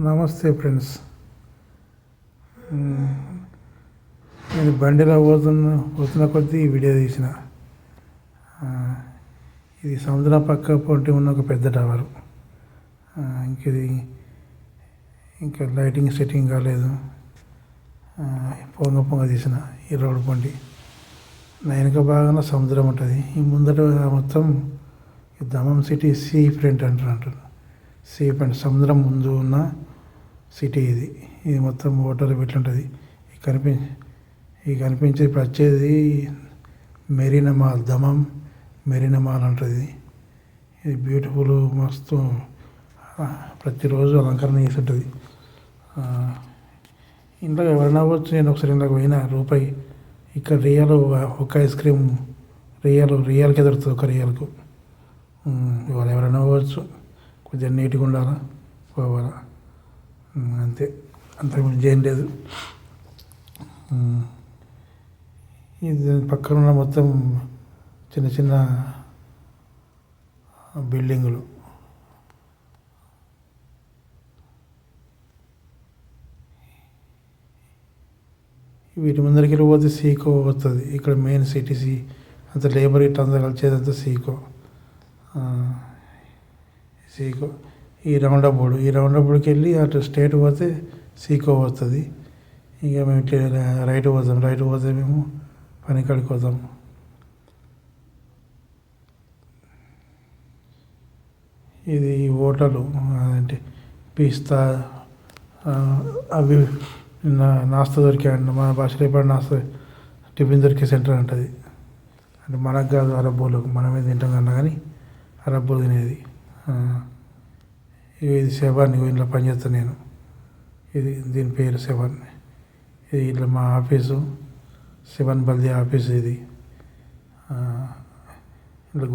నమస్తే ఫ్రెండ్స్. నేను బండిలో పోతున్న కొద్దీ ఈ వీడియో తీసిన. ఇది సముద్రం పక్క పొంటి ఉన్న ఒక పెద్ద టవరు. ఇది ఇంకా లైటింగ్ సెట్టింగ్ కాలేదు. పొంగ తీసిన ఈ రోడ్డు పొంటి. నా వెనక భాగంలో సముద్రం ఉంటుంది. ఈ ముందట మొత్తం దమం సిటీ సీ ఫ్రంట్ అంటారు. సీ ఫ్రంట్ సముద్రం ముందు ఉన్న సిటీ ఇది మొత్తం హోటల్ పెట్లుంటుంది. కనిపించేది ఇప్పుడు వచ్చేది మెరీనా మాల్, దమం మెరీనా మాల్ ఉంటుంది. ఇది బ్యూటిఫుల్, మస్తు ప్రతిరోజు అలంకరణ చేసి ఉంటుంది. ఇంట్లో ఎవరైనా అవ్వచ్చు. నేను ఒకసారి ఇంట్లోకి పోయినా రూపాయి. ఇక్కడ రియల్ ఒక ఐస్ క్రీమ్ రియల్కి దొరుకుతుంది, ఒక రియల్కు. ఇవాళ ఎవరైనా అవ్వచ్చు. కొద్దిగా నీట్గా ఉండాలా, పోవాలా, అంతే. అంతకుమించి ఏం లేదు. ఇది పక్కన ఉన్న మొత్తం చిన్న చిన్న బిల్డింగులు. వీటి ముందరికి పోతే సీకో వస్తుంది. ఇక్కడ మెయిన్ సిటీ అంత లేబర్ ఇట్ అంతా కలిసేదంతా సీకో. ఈ రౌండ్ అబోర్డ్కి వెళ్ళి అటు స్టేట్ పోతే సీకో వస్తుంది. ఇక మేము ఇట్లా రైట్ పోతే మేము పనికాడికి పోతాం. ఇది హోటలు, అదేంటి పిస్తా అవి నాస్తా దొరికాయండి. మన భాషలో ఇప్పుడు నాస్తా టిఫిన్ దొరికే సెంటర్ అంటది. అంటే మనకు కాదు, అరబ్బోళ్ళకు. మనమే తింటాం కన్నా కానీ అరబ్బోలు తినేది. ఇది సెవెన్. ఇంట్లో పనిచేస్తాను నేను. దీని పేరు సెవెన్. ఇది ఇట్లా మా ఆఫీసు, సెవెన్ బల్ది ఆఫీసు ఇది. ఇట్లా